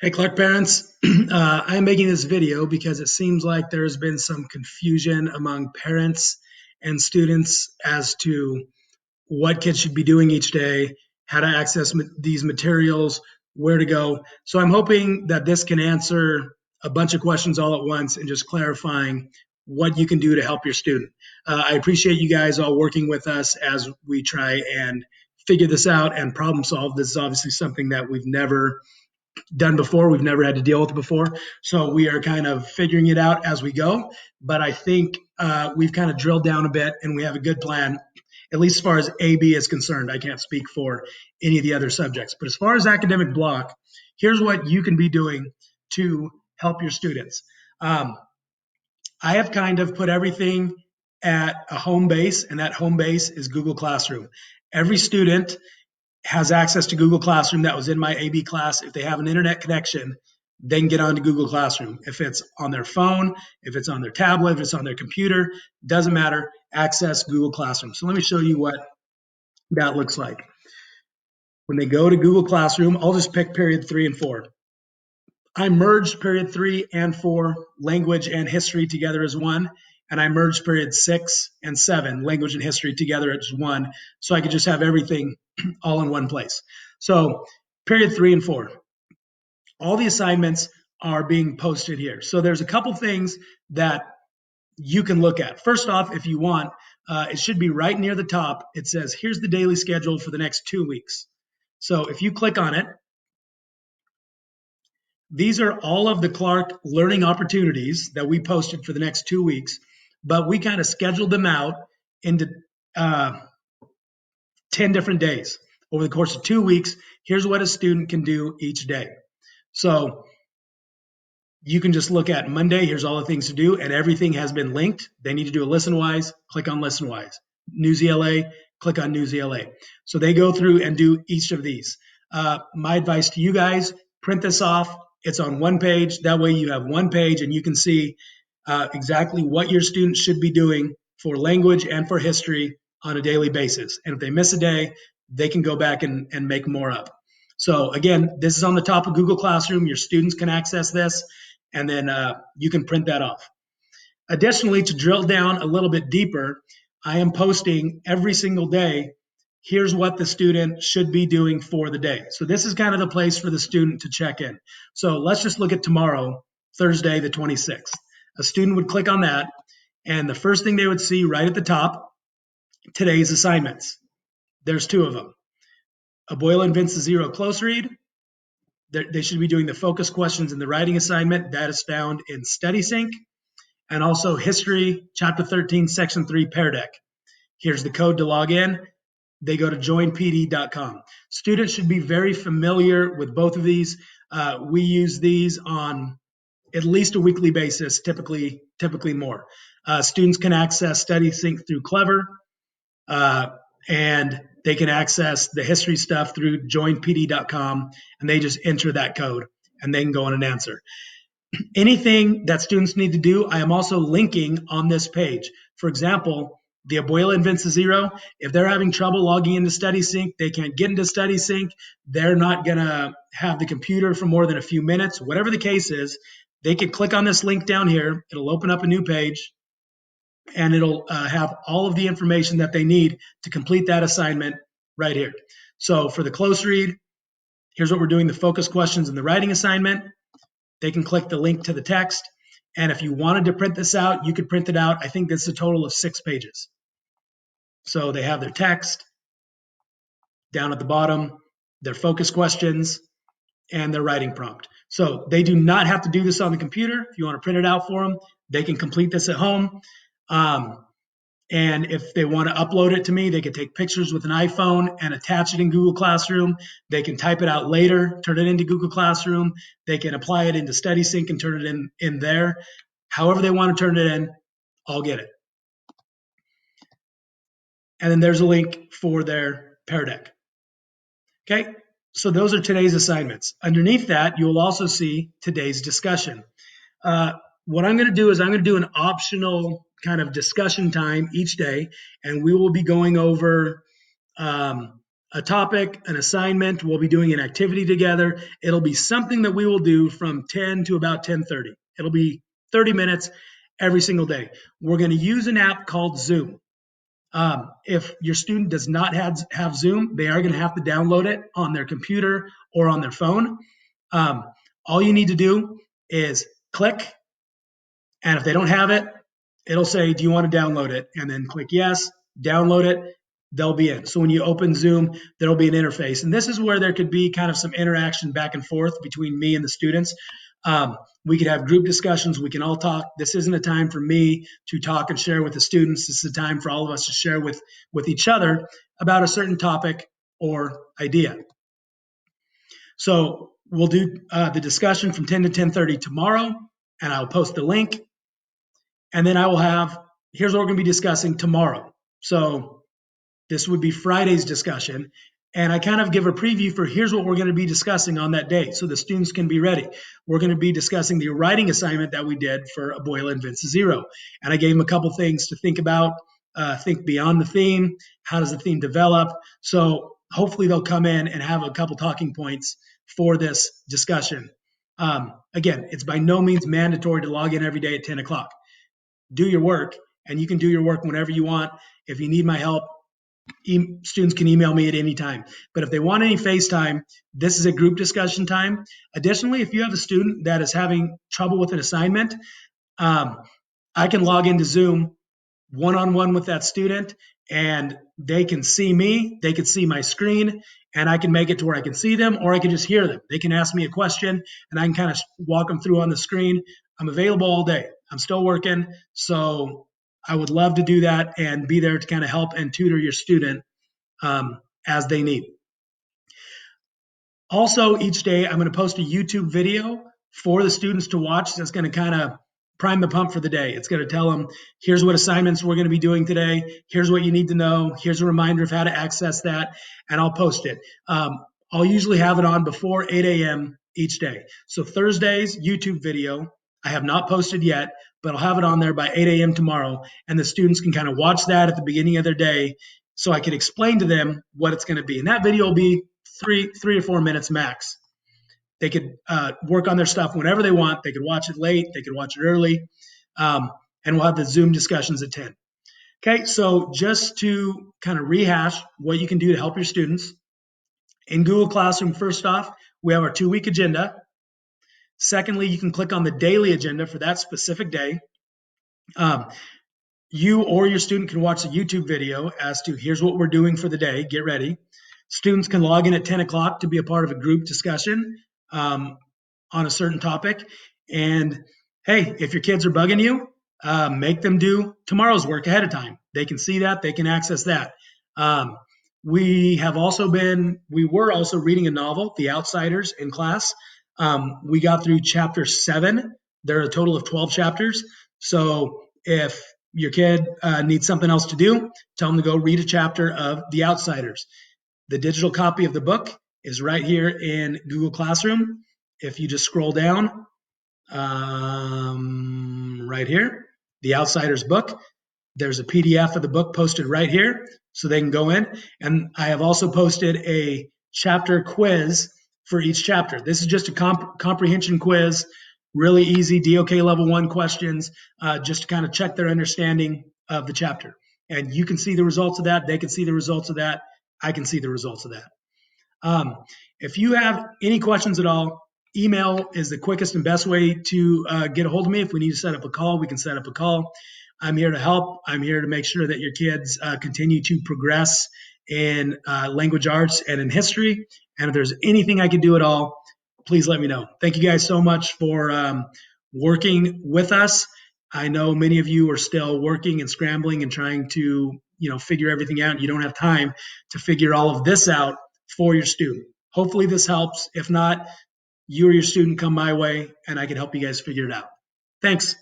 Hey, Clark parents. I'm making this video because it seems like there's been some confusion among parents and students as to what kids should be doing each day, how to access these materials, where to go. So I'm hoping that this can answer a bunch of questions all at once and just clarifying what you can do to help your student. I appreciate you guys all working with us as we try and figure this out and problem solve. This is obviously something that we've never done before. We've never had to deal with it before. So we are kind of figuring it out as we go. But I think we've kind of drilled down a bit and we have a good plan, at least as far as AB is concerned. I can't speak for any of the other subjects. But as far as academic block, here's what you can be doing to help your students. I have kind of put everything at a home base, and that home base is Google Classroom. Every student has access to Google Classroom that was in my AB class. If they have an internet connection, they can get onto Google Classroom. If it's on their phone, if it's on their tablet, if it's on their computer, doesn't matter, access Google Classroom. So let me show you what that looks like. When they go to Google Classroom, I'll just pick period 3 and 4. I merged period 3 and 4, language and history, together as one. And I merged period 6 and 7, language and history, together as one. So I could just have everything all in one place. So period 3 and 4, all the assignments are being posted here. So there's a couple things that you can look at. First off, if you want, it should be right near the top. It says, here's the daily schedule for the next 2 weeks. So if you click on it, these are all of the Clark learning opportunities that we posted for the next 2 weeks, but we kind of scheduled them out into 10 different days. Over the course of 2 weeks, here's what a student can do each day. So you can just look at Monday, here's all the things to do, and everything has been linked. They need to do a ListenWise, click on ListenWise. Newsela, click on Newsela. So they go through and do each of these. My advice to you guys, print this off. It's on one page. That way you have one page and you can see exactly what your students should be doing for language and for history on a daily basis. And if they miss a day, they can go back and make more up. So again, this is on the top of Google Classroom. Your students can access this, and then you can print that off. Additionally, to drill down a little bit deeper, I am posting every single day, here's what the student should be doing for the day. So this is kind of the place for the student to check in. So let's just look at tomorrow, Thursday, the 26th. A student would click on that, and the first thing they would see right at the top, today's assignments. There's 2 of them. Aboyle and Vince's Zero close read. They should be doing the focus questions in the writing assignment. That is found in StudySync. And also History, Chapter 13, Section 3, Pear Deck. Here's the code to log in. They go to joinpd.com. Students should be very familiar with both of these. We use these on at least a weekly basis, typically more. Students can access StudySync through Clever, and they can access the history stuff through joinpd.com, and they just enter that code, and they can go on and answer. Anything that students need to do, I am also linking on this page. For example, the Aboyle and Vince Zero, if they're having trouble logging into StudySync, they can't get into StudySync, they're not going to have the computer for more than a few minutes, whatever the case is, they can click on this link down here. It'll open up a new page, and it'll have all of the information that they need to complete that assignment right here. So for the close read, here's what we're doing, the focus questions in the writing assignment. They can click the link to the text. And if you wanted to print this out, you could print it out. I think this is a total of 6 pages. So they have their text down at the bottom, their focus questions, and their writing prompt. So they do not have to do this on the computer. If you want to print it out for them, they can complete this at home. And if they want to upload it to me, they can take pictures with an iPhone and attach it in Google Classroom. They can type it out later, turn it into Google Classroom. They can apply it into StudySync and turn it in there. However they want to turn it in, I'll get it. And then there's a link for their Pear Deck. Okay, so those are today's assignments. Underneath that, you will also see today's discussion. What I'm going to do is I'm going to do an optional kind of discussion time each day, and we will be going over a a topic, an assignment. We'll be doing an activity together. It'll be something that we will do from 10 to about 10:30. It'll be 30 minutes every single day. We're going to use an app called Zoom. If your student does not have Zoom, they are going to have to download it on their computer or on their phone. All you need to do is click, and if they don't have it, it'll say, do you want to download it? And then click yes, download it, they'll be in. So when you open Zoom, there'll be an interface. And this is where there could be kind of some interaction back and forth between me and the students. We could have group discussions. We can all talk. This isn't a time for me to talk and share with the students. This is a time for all of us to share with each other about a certain topic or idea. So we'll do the discussion from 10 to 10:30 tomorrow, and I'll post the link. And then I will have, here's what we're going to be discussing tomorrow. So this would be Friday's discussion. And I kind of give a preview for here's what we're going to be discussing on that day so the students can be ready. We're going to be discussing the writing assignment that we did for Abuela and Vince Zero. And I gave them a couple things to think about, think beyond the theme. How does the theme develop? So hopefully they'll come in and have a couple talking points for this discussion. Again, it's by no means mandatory to log in every day at 10 o'clock. Do your work, and you can do your work whenever you want. If you need my help, students can email me at any time. But if they want any FaceTime, this is a group discussion time. Additionally, if you have a student that is having trouble with an assignment, I can log into Zoom one-on-one with that student, and they can see me, they can see my screen, and I can make it to where I can see them, or I can just hear them. They can ask me a question, and I can kind of walk them through on the screen. I'm available all day. I'm still working, so I would love to do that and be there to kind of help and tutor your student as they need. Also, each day I'm going to post a YouTube video for the students to watch that's going to kind of prime the pump for the day. It's going to tell them, here's what assignments we're going to be doing today. Here's what you need to know. Here's a reminder of how to access that, and I'll post it. I'll usually have it on before 8 a.m. each day. So Thursday's YouTube video, I have not posted yet, but I'll have it on there by 8 a.m. tomorrow, and the students can kind of watch that at the beginning of their day so I can explain to them what it's going to be. And that video will be three to 4 minutes max. They could work on their stuff whenever they want. They could watch it late. They could watch it early. And we'll have the Zoom discussions at 10. Okay, so just to kind of rehash what you can do to help your students. In Google Classroom, first off, we have our 2-week agenda. Secondly, you can click on the daily agenda for that specific day. You or your student can watch a YouTube video as to here's what we're doing for the day. Get ready. Students can log in at 10 o'clock to be a part of a group discussion on a certain topic. And hey, if your kids are bugging you, make them do tomorrow's work ahead of time. They can see that. They can access that. We were also reading a novel, The Outsiders, in class. We got through chapter 7. There are a total of 12 chapters. So if your kid needs something else to do, tell them to go read a chapter of The Outsiders. The digital copy of the book is right here in Google Classroom. If you just scroll down, right here, The Outsiders book, there's a PDF of the book posted right here, so they can go in. And I have also posted a chapter quiz for each chapter. This is just a comprehension quiz, really easy DOK level 1 questions, just to kind of check their understanding of the chapter. And you can see the results of that. They can see the results of that. I can see the results of that. If you have any questions at all, email is the quickest and best way to get a hold of me. If we need to set up a call, we can set up a call. I'm here to help. I'm here to make sure that your kids continue to progress in language arts and in history. And if there's anything I can do at all, please let me know. Thank you guys so much for working with us. I know many of you are still working and scrambling and trying to, figure everything out. You don't have time to figure all of this out for your student. Hopefully this helps. If not, you or your student come my way and I can help you guys figure it out. Thanks.